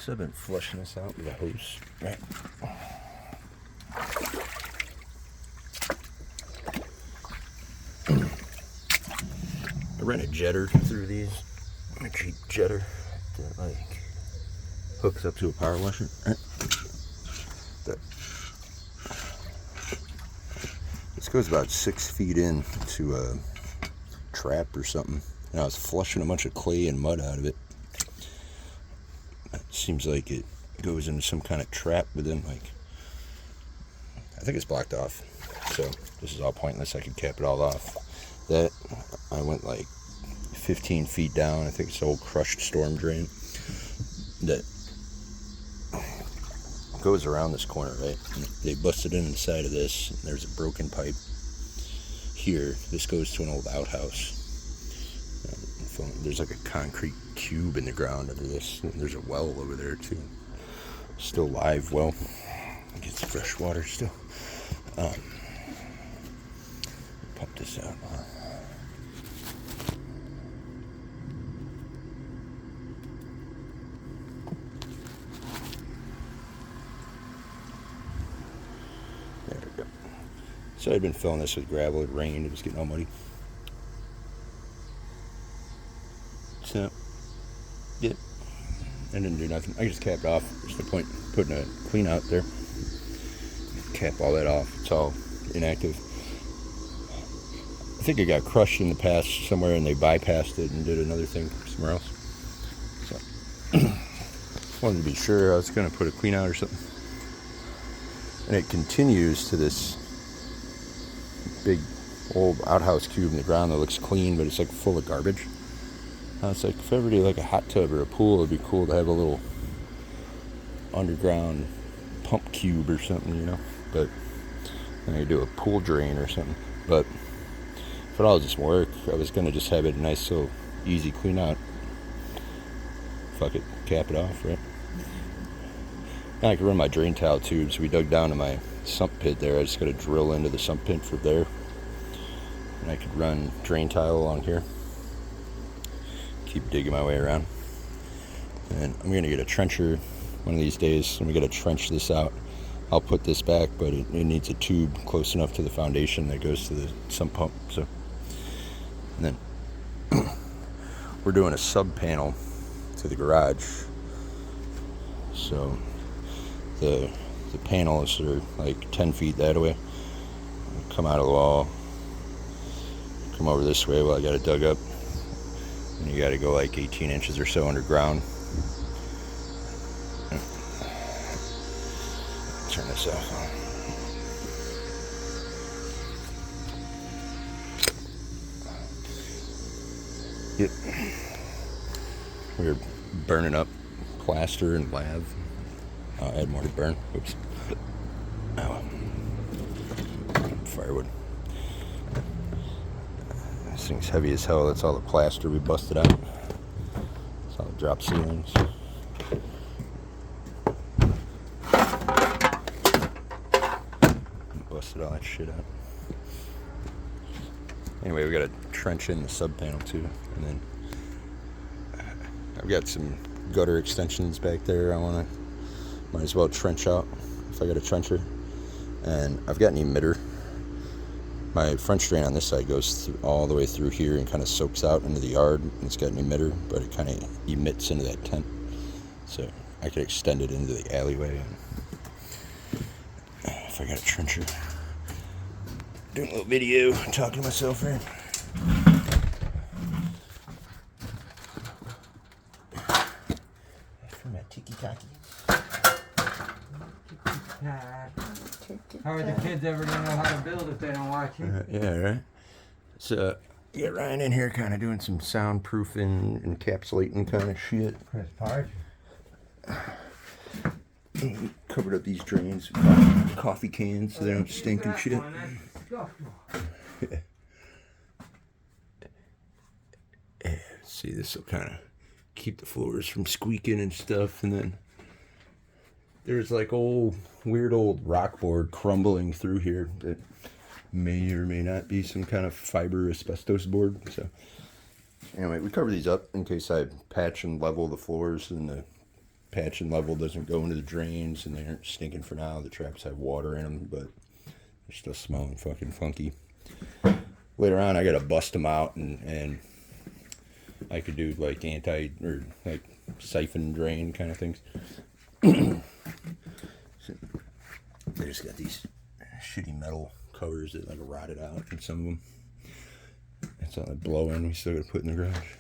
So I've been flushing this out with a hose, right? I ran a jetter through these, a cheap jetter that like hooks up to a power washer. This goes about 6 feet in to a trap or something, and I was flushing a bunch of clay and mud out of it. It seems like it goes into some kind of trap within, like, I think it's blocked off, so this is all pointless. I could cap it all off. That, I went like 15 feet down. I think it's an old crushed storm drain that goes around this corner, right? And they busted in the side of this, and there's a broken pipe here. This goes to an old outhouse. There's like a concrete cube in the ground under this, and there's a well over there too. Still live well. Gets fresh water still. Pump this out. There we go. So I'd been filling this with gravel. It rained. It was getting all muddy. So, yeah, I didn't do nothing. I just capped off. There's no point in putting a clean out there. Cap all that off. It's all inactive. I think it got crushed in the past somewhere, and they bypassed it and did another thing somewhere else. So, wanted to be sure. I was going to put a clean out or something. And it continues to this big old outhouse cube in the ground that looks clean, but it's like full of garbage. It's like, if ever did like a hot tub or a pool, it'd be cool to have a little underground pump cube or something, you know. But then I could do a pool drain or something. But if it all just work, I was gonna just have it a nice little easy clean out. Fuck it, cap it off, right? And I could run my drain tile tubes. We dug down to my sump pit there. I just gotta drill into the sump pit from there, and I could run drain tile along here. Keep digging my way around, and I'm gonna get a trencher one of these days. I'm gonna trench this out. I'll put this back, but it needs a tube close enough to the foundation that goes to the sump pump. So, and then we're doing a sub panel to the garage. So the panels are like 10 feet that way. Come out of the wall, come over this way. Well, I got it dug up. And you got to go like 18 inches or so underground. Turn this off. Yep. We're burning up plaster and lath. I'll add more to burn. Oops. Oh. Firewood. This thing's heavy as hell. That's all the plaster we busted out. That's all the drop ceilings. Busted all that shit out. Anyway, we got to trench in the sub panel too, and then I've got some gutter extensions back there. Might as well trench out if I got a trencher, and I've got an emitter. My French drain on this side goes all the way through here and kind of soaks out into the yard. And it's got an emitter, but it kind of emits into that tent. So I could extend it into the alleyway. And if I got a trencher. Doing a little video, talking to myself here. For my tiki-taki. How are the kids ever gonna know how to build if they don't watch you? Yeah, right. So, get Ryan in here kind of doing some soundproofing, encapsulating kind of shit. Chris Park. Covered up these drains with coffee cans so they don't stink and shit. Yeah, see, this will kind of keep the floors from squeaking and stuff, and then there's like weird old rock board crumbling through here that may or may not be some kind of fiber asbestos board. So anyway, we cover these up in case I patch and level the floors in the patching level doesn't go into the drains, and they aren't stinking for now. The traps have water in them, but they're still smelling fucking funky. Later on, I gotta bust them out, and I could do like like siphon drain kind of things. So they just got these shitty metal covers that like rotted out in some of them. That's all that blowing we still gotta put in the garage.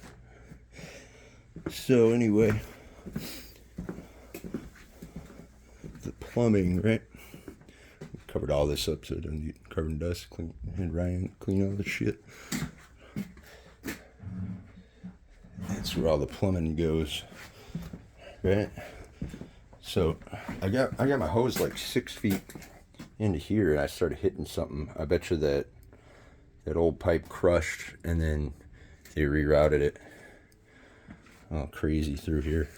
So anyway, the plumbing, right? Covered all this up so it doesn't get covered in dust. And Ryan clean all the shit. That's where all the plumbing goes, right? So I got my hose like 6 feet into here, and I started hitting something. I bet you that old pipe crushed, and then they rerouted it all crazy through here,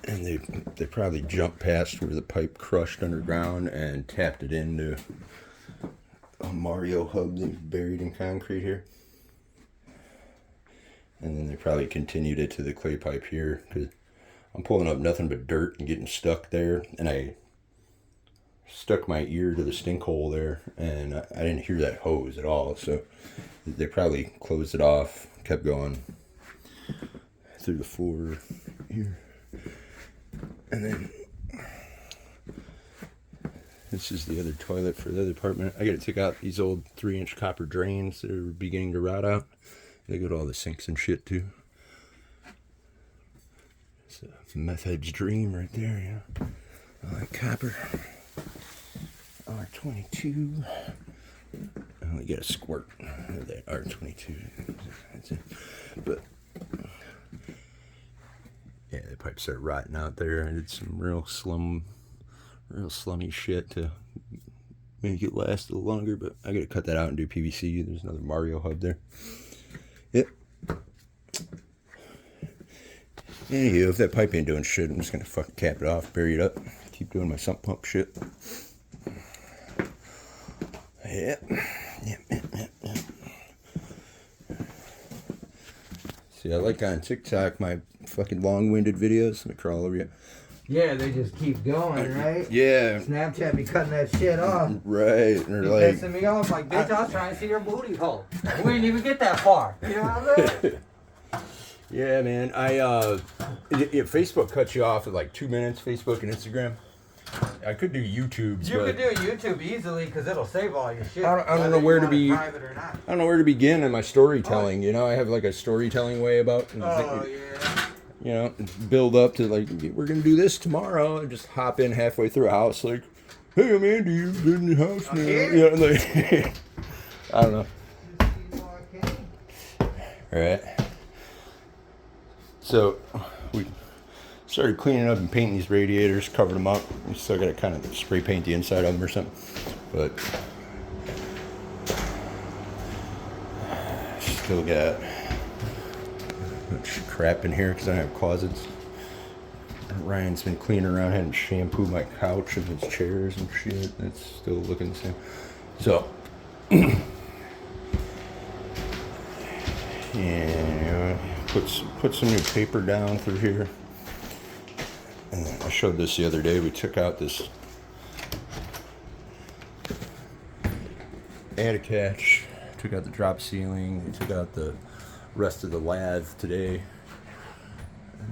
and they probably jumped past where the pipe crushed underground and tapped it into a Mario hub that's buried in concrete here. And then they probably continued it to the clay pipe here, because I'm pulling up nothing but dirt and getting stuck there. And I stuck my ear to the stink hole there, and I didn't hear that hose at all. So they probably closed it off, kept going through the floor here. And then this is the other toilet for the other apartment. I got to take out these old 3-inch copper drains that are beginning to rot out. They go to all the sinks and shit too. It's a meth head's dream right there, yeah. I like copper. R22. I only get a squirt of that R22. That's it. But yeah, the pipe started rotting out there. I did some real slummy shit to make it last a little longer, but I gotta cut that out and do PVC. There's another Mario hub there. Yep. Anywho, if that pipe ain't doing shit, I'm just gonna fucking cap it off, bury it up, keep doing my sump pump shit. Yep. See, I like on TikTok my fucking long-winded videos. Let me crawl over you. Yeah, they just keep going, right? Yeah. Snapchat be cutting that shit off. Right. Or Be like, pissing me off. Like, bitch, I was trying to see your booty hole. We didn't even get that far. You know what I'm saying? yeah, man. Facebook cuts you off at like 2 minutes. Facebook and Instagram. I could do YouTube. You could do YouTube easily because it'll save all your shit. I don't know where to be. Private or not. I don't know where to begin in my storytelling. You know, I have like a storytelling way about. Oh yeah. You know, build up to like, we're gonna do this tomorrow, and just hop in halfway through a house like, hey, I'm Andy, you're in the house now. Yeah, like, I don't know. All right. So we started cleaning up and painting these radiators, covered them up. We still got to kind of spray paint the inside of them or something, but still got much crap in here because I don't have closets. Ryan's been cleaning around, hadn't shampooed my couch and his chairs and shit. It's still looking the same. So, and put some new paper down through here. And I showed this the other day. We took out this attic hatch, took out the drop ceiling, we took out the rest of the lath today.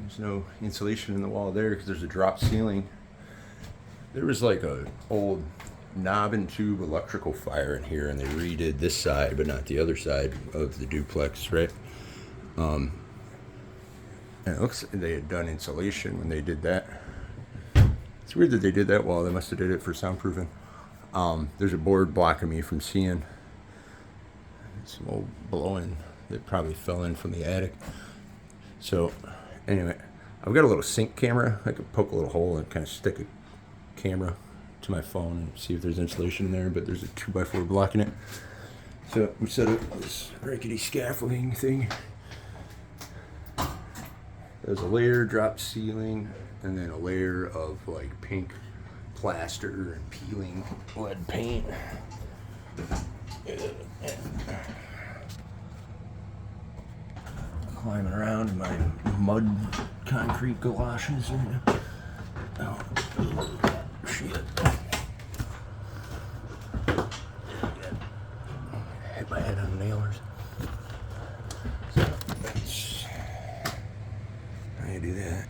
There's no insulation in the wall there because there's a drop ceiling. There was like a old knob and tube electrical fire in here, and they redid this side but not the other side of the duplex, right? And it looks like they had done insulation when they did that. It's weird that they did that wall. They must have did it for soundproofing. There's a board blocking me from seeing. Some old blowing that probably fell in from the attic. So anyway, I've got a little sync camera. I could poke a little hole and kind of stick a camera to my phone and see if there's insulation in there, but there's a 2x4 blocking it. So we set up this rickety scaffolding thing. There's a layer drop ceiling, and then a layer of like pink plaster and peeling lead paint. climbing around in my mud concrete galoshes right now. Oh, shit. Hit my head on nailers. So that's how you do that.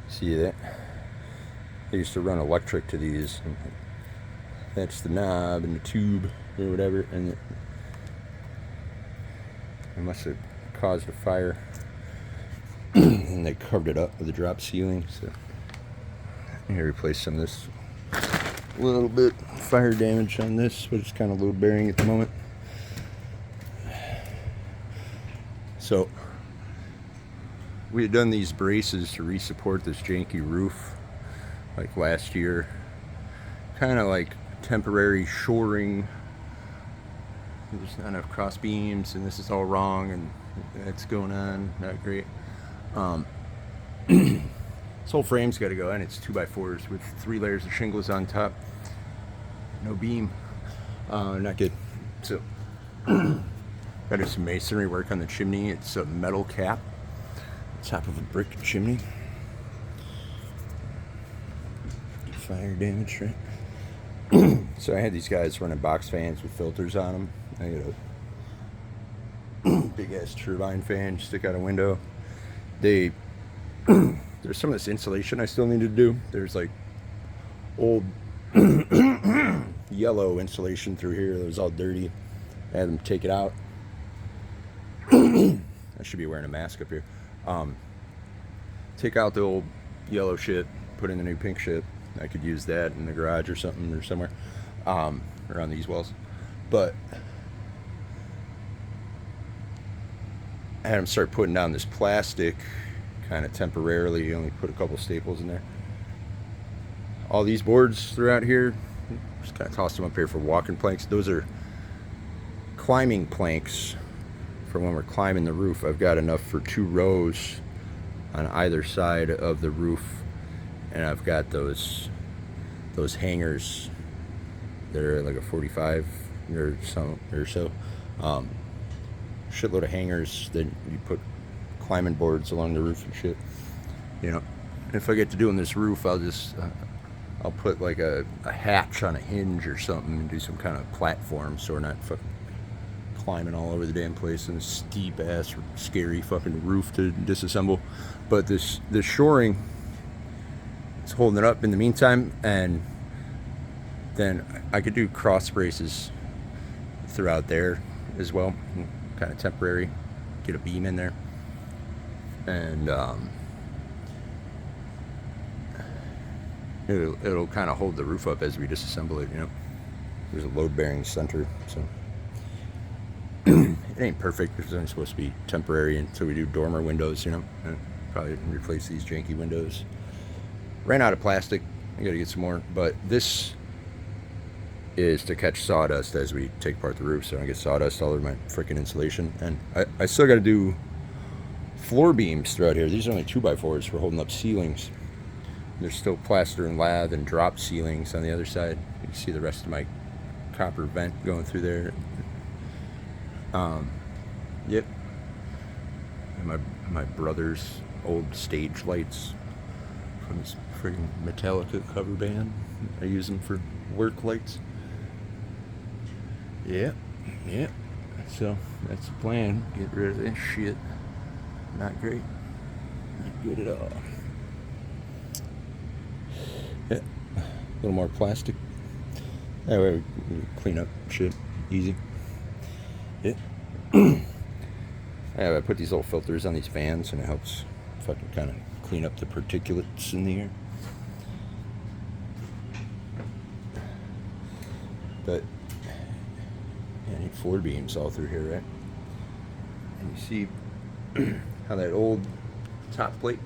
See that? They used to run electric to these. That's the knob and the tube or whatever, and it must have caused a fire. And they covered it up with a drop ceiling. So I'm gonna replace some of this. A little bit fire damage on this, but it's kind of load bearing at the moment. So we had done these braces to re-support this janky roof like last year, kind of like temporary shoring. There's not enough cross beams and this is all wrong and that's going on, not great. This whole frame's got to go, and it's 2x4s with 3 layers of shingles on top, no beam. Not good. So got to do some masonry work on the chimney. It's a metal cap top of a brick chimney. Fire damage, right? So I had these guys running box fans with filters on them. I got a big ass turbine fan stick out a window. There's some of this insulation I still need to do. There's like old yellow insulation through here that was all dirty. I had them take it out. I should be wearing a mask up here. Take out the old yellow shit, put in the new pink shit. I could use that in the garage or something or somewhere, around these walls. But I had them start putting down this plastic kind of temporarily. Only put a couple staples in there. All these boards throughout here, just kind of tossed them up here for walking planks. Those are climbing planks for when we're climbing the roof. I've got enough for 2 rows on either side of the roof, and I've got those hangers that are like a 45 or so, shitload of hangers that you put climbing boards along the roof and shit. You know, if I get to doing this roof, I'll just I'll put like a hatch on a hinge or something and do some kind of platform so we're not fucking climbing all over the damn place in a steep ass scary fucking roof to disassemble. But this shoring, it's holding it up in the meantime, and then I could do cross braces throughout there as well, kind of temporary, get a beam in there, and it'll kind of hold the roof up as we disassemble it, you know. There's a load bearing center, so it ain't perfect. It's only supposed to be temporary until we do dormer windows, you know. Probably replace these janky windows. Ran out of plastic. I gotta get some more, but this is to catch sawdust as we take apart the roof, so I don't get sawdust all over my freaking insulation. And I still gotta do floor beams throughout here. These are only 2x4s for holding up ceilings. There's still plaster and lath and drop ceilings on the other side. You can see the rest of my copper vent going through there. Yep. And my brother's old stage lights from his freaking Metallica cover band. I use them for work lights. Yeah. So that's the plan. Get rid of this shit. Not great. Not good at all. Yeah. A little more plastic. That way we can clean up shit easy. Yeah. I put these little filters on these fans, and it helps fucking kind of clean up the particulates in the air. But yeah, I need floor beams all through here, right? And you see how that old top plate,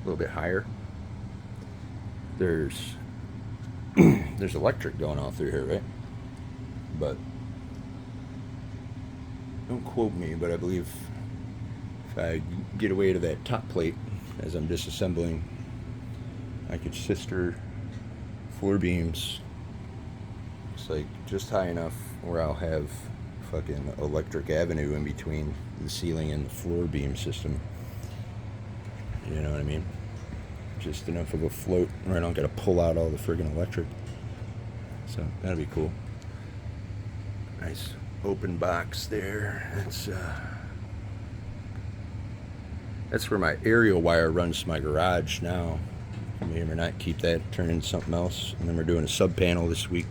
a little bit higher, there's electric going all through here, right? But don't quote me, but I believe if I get away to that top plate as I'm disassembling, I could sister floor beams. It's like just high enough where I'll have fucking electric avenue in between the ceiling and the floor beam system. You know what I mean? Just enough of a float where I don't gotta pull out all the friggin' electric. So that'd be cool. Nice open box there. That's where my aerial wire runs to my garage now. May or not keep that, turn into something else. And then we're doing a sub panel this week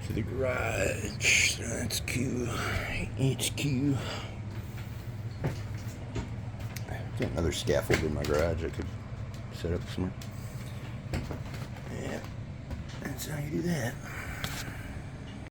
to the garage. That's cool. HQ. Got another scaffold in my garage I could set up somewhere. Yeah, that's how you do that.